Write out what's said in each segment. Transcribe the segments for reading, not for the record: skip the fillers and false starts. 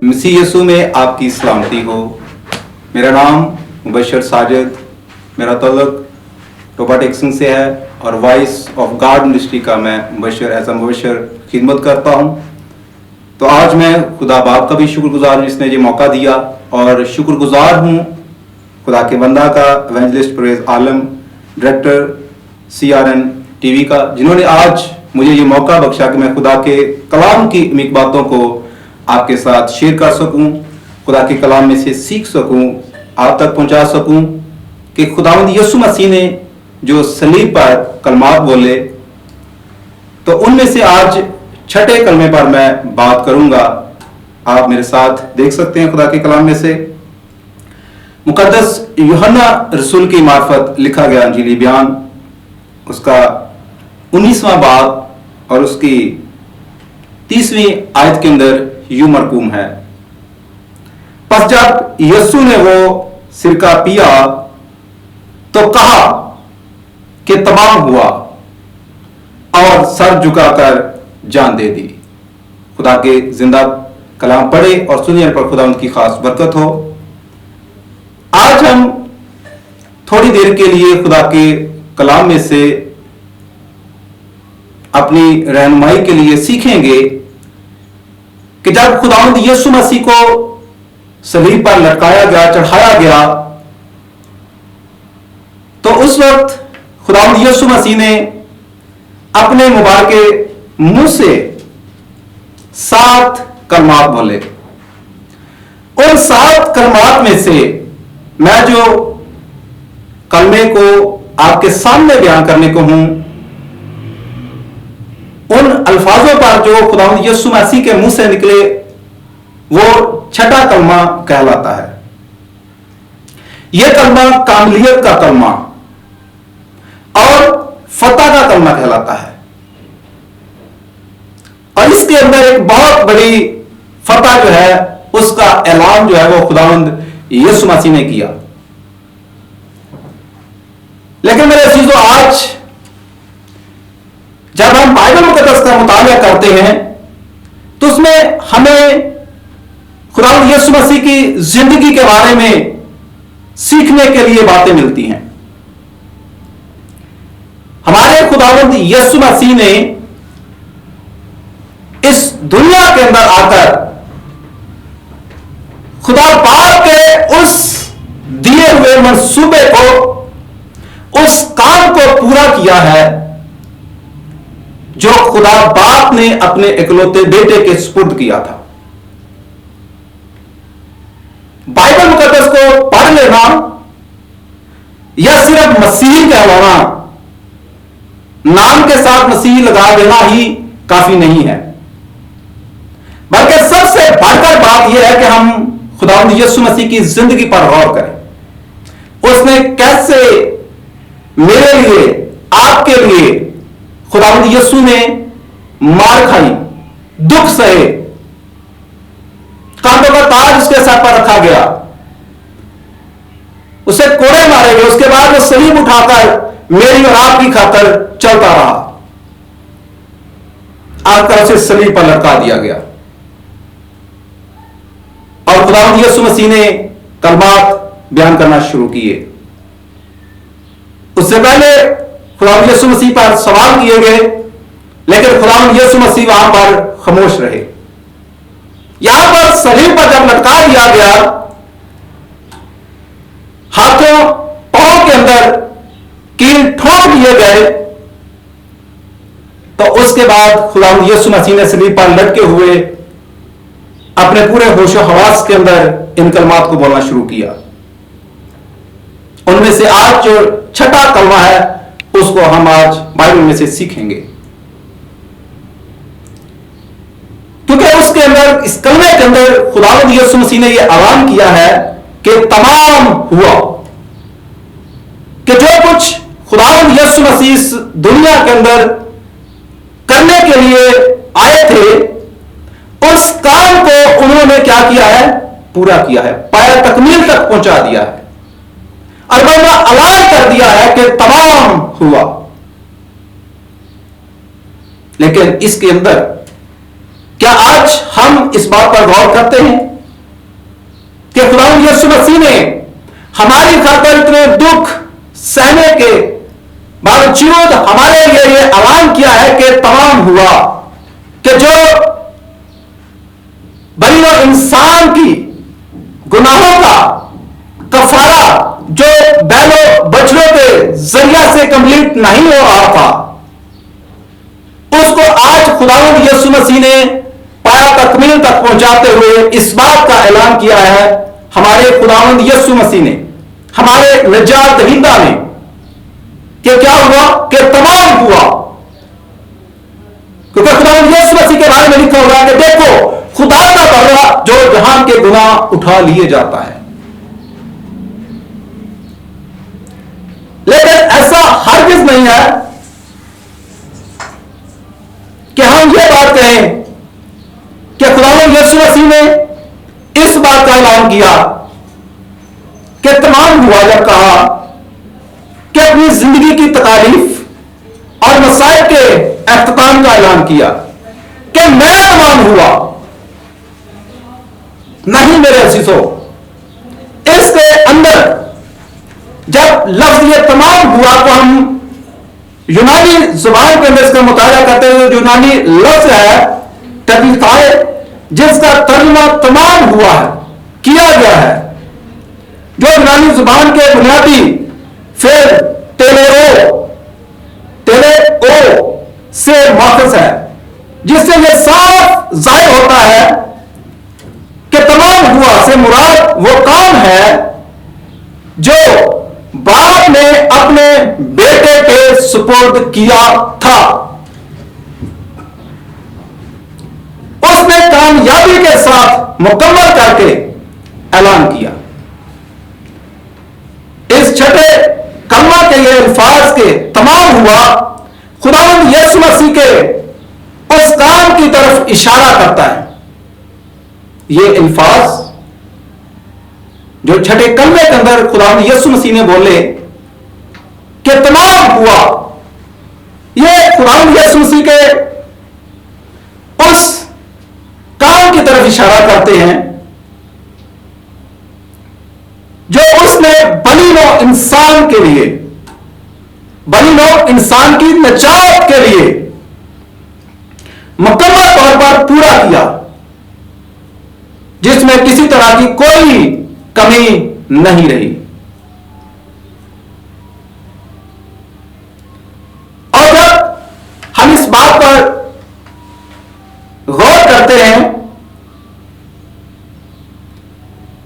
मसीह यीशु में आपकी सलामती हो। मेरा नाम मुबशर साजिद, मेरा तल्लुक रोबोटिक्स से है और वॉइस ऑफ गॉड मिनिस्ट्री का मैं मुबशर खिदमत करता हूँ। तो आज मैं खुदा बाप का भी शुक्रगुजार हूँ जिसने ये मौका दिया, और शुक्रगुजार हूँ खुदा के बंदा का, evangelist Parvez Alam, director CRN TV का, जिन्होंने आज मुझे ये मौका बख्शा कि मैं खुदा के कलाम की अमीक बातों को आपके साथ शेयर कर सकूं, खुदा के कलाम में से सीख सकूं, आप तक पहुंचा सकूं कि खुदावंद यीशु मसीह ने जो सलीब पर कलमात बोले, तो उनमें से आज छठे कलमे पर मैं बात करूंगा। आप मेरे साथ देख सकते हैं खुदा के कलाम में से मुकद्दस यूहन्ना रसूल की मार्फत लिखा गया अंजीली बयान, उसका 19वां बाब और उसकी 30वीं आयत के अंदर यूं मरकूम है। पस जब यीशु ने वो सिरका पिया तो कहा कि तमाम हुआ, और सर झुकाकर जान दे दी। खुदा के जिंदा कलाम पढ़े और सुनिए पर खुदा उनकी खास बरकत हो। आज हम थोड़ी देर के लिए खुदा के कलाम में से अपनी रहनुमाई के लिए सीखेंगे कि जब खुदावंद यीशु मसीह को सलीब पर लटकाया गया, चढ़ाया गया, तो उस वक्त खुदावंद यीशु मसीह ने अपने मुबारक मुंह से 7 कलमात बोले। उन 7 कलमात में से मैं जो कलमे को आपके सामने बयान करने को हूं, उन अल्फाजों पर जो खुदावंद यीशु मसीह के मुंह से निकले, वो छठा कलमा कहलाता है। यह कलमा कामलियत का कलमा और फतह का कलमा कहलाता है, और इसके अंदर एक बहुत बड़ी फतह जो है उसका ऐलान जो है वो खुदावंद यीशु मसीह ने किया। लेकिन मेरे अजीजों, आज जब हम बाइबल मुकद्दस का मुताबिया करते हैं तो उसमें हमें खुदावंद यीशु मसीह की जिंदगी के बारे में सीखने के लिए बातें मिलती हैं। हमारे खुदावंद यीशु मसीह ने इस दुनिया के अंदर आकर खुदा बाप के उस दिए हुए मंसूबे को, उस काम को पूरा किया है जो खुदा बाप ने अपने इकलौते बेटे के सुपुर्द किया था। बाइबल मुकद्दस को पढ़ लेना या सिर्फ मसीह कहलाना, नाम के साथ मसीह लगा देना ही काफी नहीं है, बल्कि सबसे बढ़कर बात यह है कि हम खुदावंद यीशु मसीह की जिंदगी पर गौर करें। उसने कैसे मेरे लिए, आपके लिए, खुदावंद यीशु ने मार खाई, दुख सहे, कांटों का ताज उसके सर पर रखा गया, उसे कोड़े मारे गए, उसके बाद वो सलीब उठाकर मेरी और आपकी खातर चलता रहा, आकर उसे सलीब पर लटका दिया गया। और खुदावंद यीशु मसीह ने कलमात बयान करना शुरू किए। उससे पहले खुदावंद यीशु मसीह पर सवाल किए गए, लेकिन खुदावंद यीशु मसीह वहां पर खामोश रहे। यहां पर सलीब पर जब लटका दिया गया, हाथों पांव के अंदर कील ठोक दिए गए, तो उसके बाद खुदावंद यीशु मसीह ने सलीब पर लटके हुए अपने पूरे होशो हवास के अंदर इन कलमात को बोलना शुरू किया। उनमें से आज जो छठा कलमा है उसको हम आज बाइबल में से सीखेंगे, क्योंकि उसके अंदर, इस कलमे के अंदर खुदावंद यीशु मसीह ने यह ऐलान किया है कि तमाम हुआ, कि जो कुछ खुदावंद यीशु मसीह इस दुनिया के अंदर करने के लिए आए थे, उस काम को उन्होंने क्या किया है? पूरा किया है, पाया तकमील तक पहुंचा दिया है, और वरना ऐलान कर दिया है कि तमाम हुआ। लेकिन इसके अंदर क्या आज हम इस बात पर गौर करते हैं कि खुदावंद यीशु मसीह ने हमारी खातिर इतने दुख सहने के बावजूद हमारे लिए यह ऐलान किया है कि तमाम हुआ, कि जो बनी और इंसान की गुनाहों का कफारा जो बैलों बछड़ों के जरिया से कंप्लीट नहीं हो रहा था, उसको आज खुदावंद यीशु मसीह ने पाया तकमील तक पहुंचाते हुए इस बात का ऐलान किया है, हमारे खुदावंद यीशु मसीह ने, हमारे निजात दहिंदा ने, कि क्या हुआ कि तमाम हुआ। क्योंकि खुदावंद यीशु मसीह के बारे में लिखा हुआ है कि देखो खुदा का बदला जो जहान के गुनाह उठा लिए जाता है। लेकिन ऐसा हरगिज नहीं है कि हम ये बात कहें कि खुदावंद यीशु मसीह ने इस बात का ऐलान किया कि तमाम हुआ, जब कहा कि अपनी जिंदगी की तकालीफ और मसाइब के अख्ताम का ऐलान किया कि मैं तमाम हुआ, नहीं मेरे अजीजों। इसके अंदर जब लफ्ज ये तमाम हुआ तो हम यूनानी जुबान के अंदर इसका मुताला करते हुए यूनानी लफ्ज है तबीताए, जिसका तर्जुमा तमाम हुआ है, किया गया है, जो यूनानी जुबान के बुनियादी फिर टेलेओ से माखज है, जिससे यह साफ जाहिर होता है कि तमाम हुआ से मुराद वो काम है जो बाप ने अपने बेटे के सुपुर्द किया था। उसने कामयाबी के साथ मुकम्मल करके ऐलान किया। इस छठे कलमा के ये अल्फाज के तमाम हुआ खुदावंद यीशु मसीह के उस काम की तरफ इशारा करता है। ये अल्फाज जो छठे कलमे के अंदर खुदावंद यीशु मसीह ने बोले कि तमाम हुआ, ये खुदावंद यीशु मसीह के उस काम की तरफ इशारा करते हैं जो उसने बनी नौ इंसान के लिए, बनी नौ इंसान की निजात के लिए मुकम्मल तौर पर पूरा किया, जिसमें किसी तरह की कोई कमी नहीं रही। और जब हम इस बात पर गौर करते हैं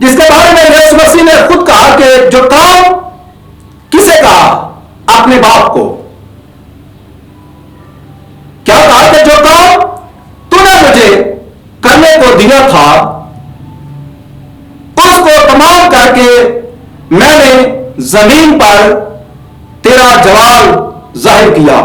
जिसके बारे में यीशु मसीह ने खुद कहा कि जो काम, किसे कहा? अपने बाप को। क्या कहा कि जो काम तूने मुझे करने को दिया था उसको तमाम करके मैंने जमीन पर तेरा जलाल जाहिर किया।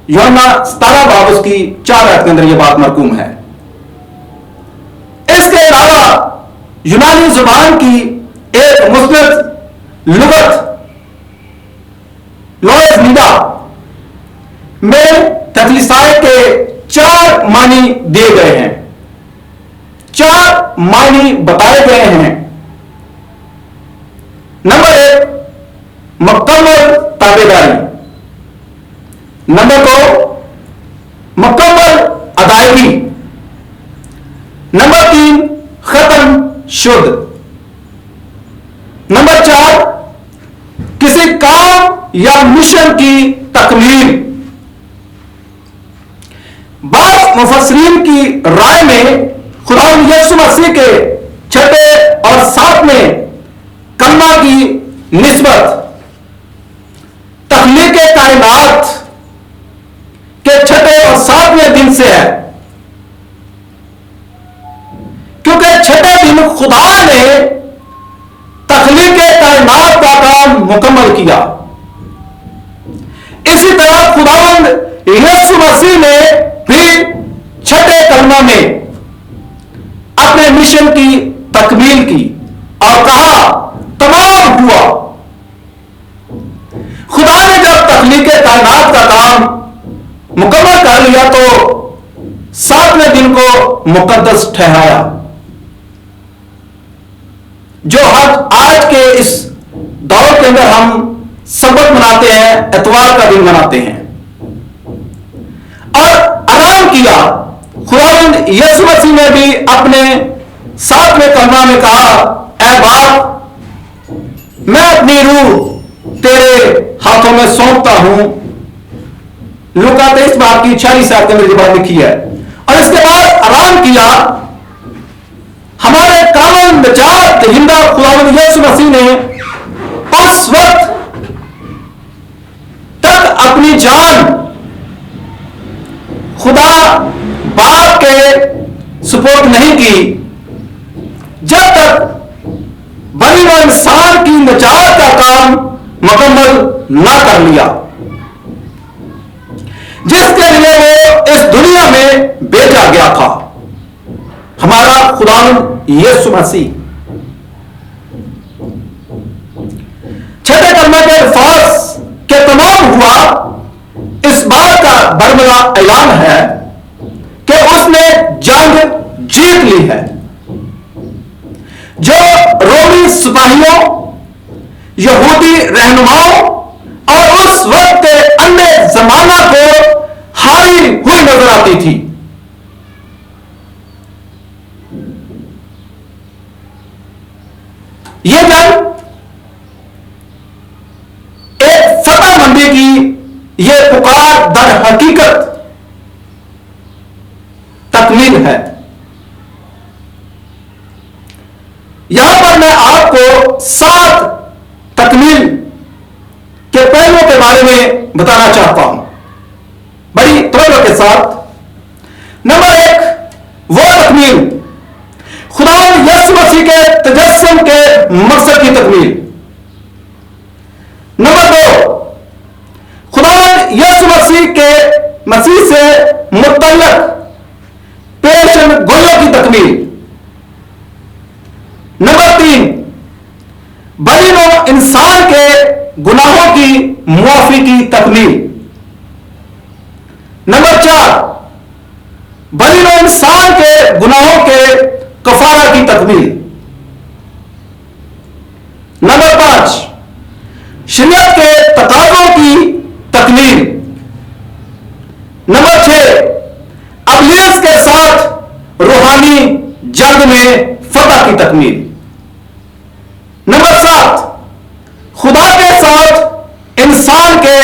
यूहन्ना 17 बाब उसकी 4 आयत के अंदर यह बात मरकूम है। इसके अलावा यूनानी जुबान की एक मुस्लिम लुगत लोएस निदा में तकलीसाए के 4 मानी दिए गए हैं, 4 मानी बताए गए हैं। नंबर 1 मुकम्मल ताबेदारी, नंबर 2 मुकम्मल अदायगी, नंबर 3 खत्म शुद्ध, नंबर 4 किसी काम या मिशन की तकमील। बाज़ मुफस्सिरीन की राय में खुदावंद यीशु मसीह के छठे और 7वें कलमा की निस्बत तख्लीक़ कायनात के छठे और 7वें दिन से है, क्योंकि छठे दिन खुदा ने तख्लीक़ कायनात का काम मुकम्मल किया। इसी तरह खुदावंद यीशु मसीह ने भी छठे कलमा में अपने मिशन की तकमील की और कहा तमाम हुआ। खुदा ने जब तख्लीक़ कायनात का काम मुकम्मल कर लिया तो 7वें दिन को मुकद्दस ठहराया। जो आज के इस दौर के अंदर हम सबक मनाते हैं, एतवार का दिन मनाते हैं, और आराम किया। खुदावंद यीशु मसीह ने भी अपने 7वें कलमा में कहा, ऐ बाप, मैं अपनी रूह तेरे हाथों में सौंपता हूं। लूका 23 की 46 आयत में बात लिखी है। और इसके बाद आराम किया। हमारे कामल निजात दहिंदा खुदावंद यीशु मसीह ने उस वक्त तक अपनी जान खुदा बाप के सुपुर्द नहीं की जब तक बनी हुए इंसान की निजात का काम मुकम्मल ना कर लिया, जिसके लिए वो इस दुनिया में भेजा गया था, हमारा खुदावंद यीशु मसीह। छठे कलमे के अल्फाज के तमाम हुआ इस बात का बरमला ऐलान है कि उसने जंग जीत ली है। जो रोमी सिपाहियों, यहूदी रहनुमाओं और उस वक्त के अन्य जमाना को हारी हुई नजर आती थी, यह जंग एक फतेहमंदी की यह पुकार दर हकीकत तकमील है। यहां पर मैं आपको 7 तकमील के पहलुओं के बारे में बताना चाहता हूं, बड़ी तवज्जो के साथ। नंबर 1, वो तकमील खुदावंद यीशु मसीह के तजस्सुम के मकसद की तकमील। नंबर 2, खुदावंद यीशु मसीह से मुतल्लक पेशन गोइयों की तकमील। नंबर 3, बनी नौ इंसान के गुनाहों की मुआफी की तकमील। नंबर 4, बनी नौ इंसान के गुनाहों के कफारा की तकमील। नंबर 5, शरीयत के तकाज़ों की तकमील। नंबर 6, अबलीस के साथ रूहानी जंग में फतह की तकमील। नंबर 7, खुदा के साथ इंसान के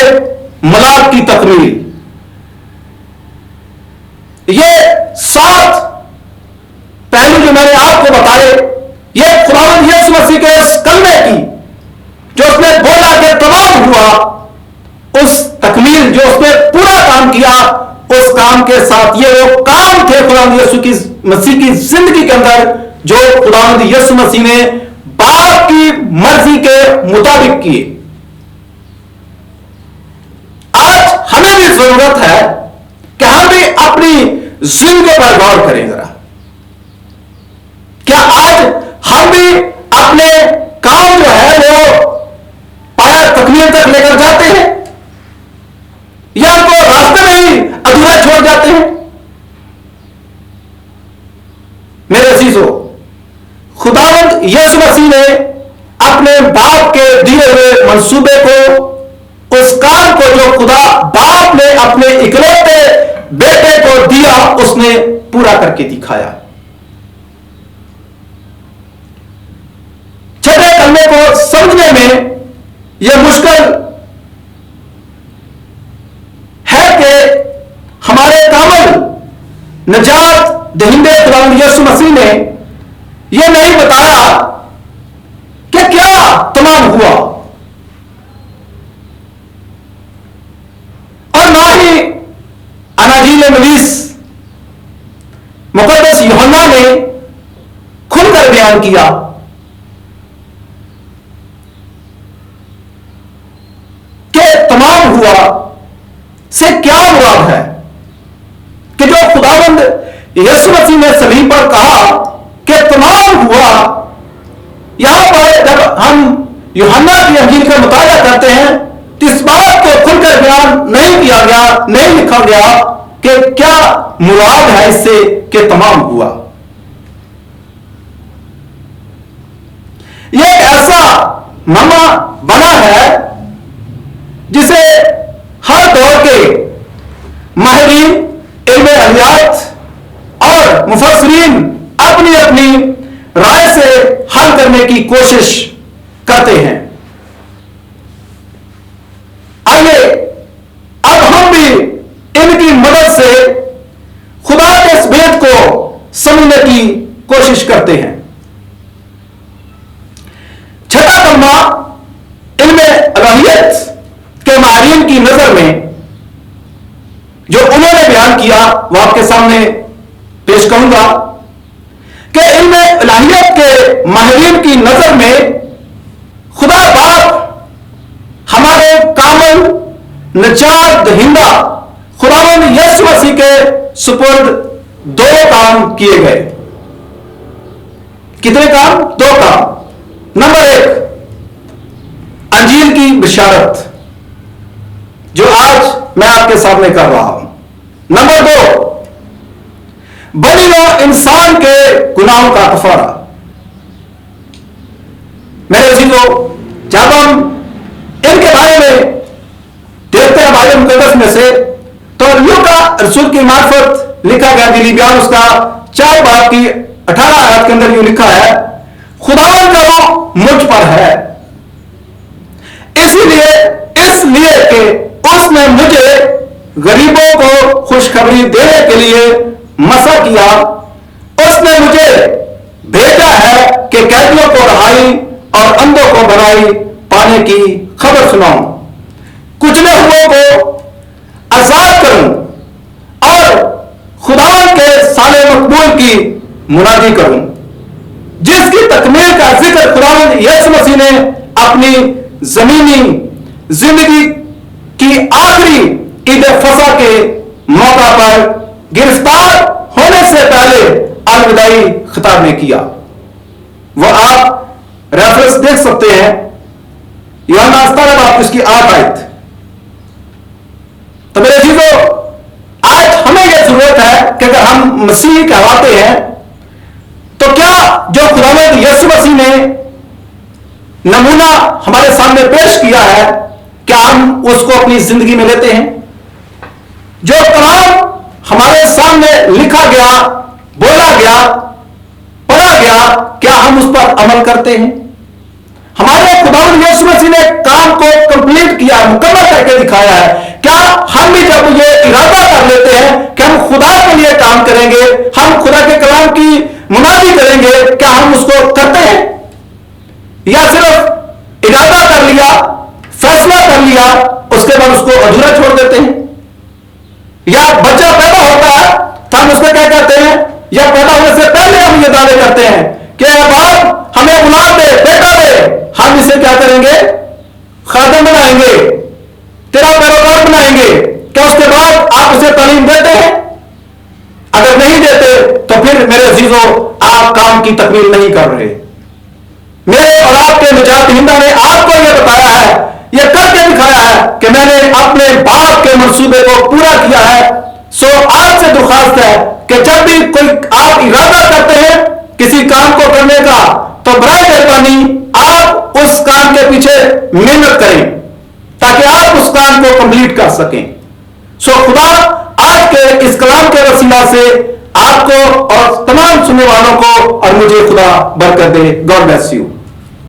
मलाक की तकमील। ये 7 पहलू जो मैंने आपको बताए, ये खुदावंद यीशु मसीह के इस कलमे की जो उसने बोला कि तमाम हुआ, उस तकमील जो उसने पूरा काम किया, उस काम के साथ ये वो काम थे खुदावंद यीशु मसीह की जिंदगी के अंदर जो खुदावंद यीशु मसीह ने बाप की मर्जी के मुताबिक किए। आज हमें भी जरूरत है कि हम भी अपनी जिंदगी पर गौर करें जरा। क्या आज हम भी अपने काम जो है वो पाया तकमील तक लेकर जाते हैं या उनको रास्ते में ही अधूरा छोड़ जाते हैं? मेरे अजीजों, खुदावंद यीशु मसीह ने अपने बाप के दिए हुए मंसूबे को, उस काम को जो खुदा बाप ने अपने इकलौते बेटे को दिया, उसने पूरा करके दिखाया। छठे कलमे को समझने में यह मुश्किल है कि हमारे कामल निजात दहिंदे खुदावंद यीशु मसीह ने यह नहीं बताया कि क्या तमाम हुआ, और ना ही अनाजील नवीस मुकद्दस यूहन्ना ने खुलकर बयान किया कि तमाम हुआ से क्या मुराद है, कि जो खुदावंद यीशु मसीह ने सलीब पर कहा कि तमाम हुआ। यहां पर जब हम यूहन्ना की अंजील का मुताला करते हैं तो इस बात को खुलकर बयान नहीं किया गया, नहीं लिखा गया कि क्या मुराद है इससे कि तमाम हुआ। ये एक ऐसा नामा बना है जिसे हर दौर के माहिरीन इल्म अहलियात और मुफस्सिरीन अपनी अपनी राय से हल करने की कोशिश करते हैं। आइए अब हम भी इनकी मदद से खुदा के इस भेद को समझने की कोशिश करते हैं। छठा कलमा इल्मे इलाहियत के माहिरीन की नजर में जो उन्होंने बयान किया वह आपके सामने पेश करूंगा कि इल्मे इलाहियत के माहिरीन की नजर में खुदा बाप हमारे कामिल निजात दहिंदा खुदावंद यीशु मसीह के सुपुर्द दो काम किए गए। कितने काम? दो काम। नंबर एक, अंजील की बिशारत जो आज मैं आपके सामने कर रहा हूं। नंबर दो, बनी नौ इंसान के गुनाहों का कफारा। मेरे अजीजों, जब हम इनके बारे में देखते हैं बाइबल मुकद्दस में से, तो लूका रसूल की मार्फत लिखा गया दिली बयान उसका 4 बाब की 18 आयत के अंदर यूं लिखा है, खुदावन का रूह मुझ पर है, इसलिए कि उसने मुझे गरीबों को खुशखबरी देने के लिए मसा किया। उसने मुझे भेजा है कि कैदियों को रहाई और अंधों को भलाई पाने की खबर सुनाऊं, कुचले हुओं को आजाद करूं और खुदावन के साले मकबूल की मुनादी करूं, जिसकी तकमील का जिक्र खुदावन यीशु मसीह ने अपनी जमीनी जिंदगी की आखिरी ईद फसा के मौका पर गिरफ्तार होने से पहले अलविदाई खिताब में किया। वह आप रेफरेंस देख सकते हैं, यूहन्ना 17 बाब उसकी 8 आयत। तो मेरे चीजों, आज हमें यह जरूरत है कि अगर हम मसीह कहलाते हैं तो क्या जो खुदावंद यीशु मसीह ने नमूना हमारे सामने पेश किया है, क्या हम उसको अपनी जिंदगी में लेते हैं? जो कलाम हमारे सामने लिखा गया, बोला गया, पढ़ा गया, क्या हम उस पर अमल करते हैं? हमारे खुदावंद यीशु मसीह ने काम को कंप्लीट किया, मुकम्मल करके दिखाया है। क्या हम भी जब ये इरादा कर लेते हैं कि हम खुदा के लिए काम करेंगे, हम खुदा के कलाम की मुनादी करेंगे, क्या हम उसको करते हैं? या सिर्फ इरादा कर लिया, फैसला कर लिया, उसके बाद उसको अधूरा छोड़ देते हैं? या बच्चा पैदा होता है तो हम उसको क्या कहते हैं, या पैदा होने से पहले हम ये दावे करते हैं कि बाप हमें औलाद दे, बेटा दे, हम इसे क्या करेंगे, खादिम बनाएंगे, तेरा पैरोकार बनाएंगे। क्या उसके बाद आप उसे तालीम देते हैं? अगर नहीं देते तो फिर मेरे अजीजों, आप काम की तकमील नहीं कर रहे। मेरे और आपके निजात दहिंदा ने आपको यह बताया है, यह करके दिखाया है कि मैंने अपने बाप के मंसूबे को पूरा किया है। सो आज से दरख्वास्त है कि जब भी कोई आप इरादा करते हैं किसी काम को करने का, तो बराए मेहरबानी आप उस काम के पीछे मेहनत करें ताकि आप उस काम को कंप्लीट कर सकें। सो खुदा आज के इस कलाम के वसीला से आपको और तमाम सुनने वालों को और मुझे खुदा बरकत दे। God bless you.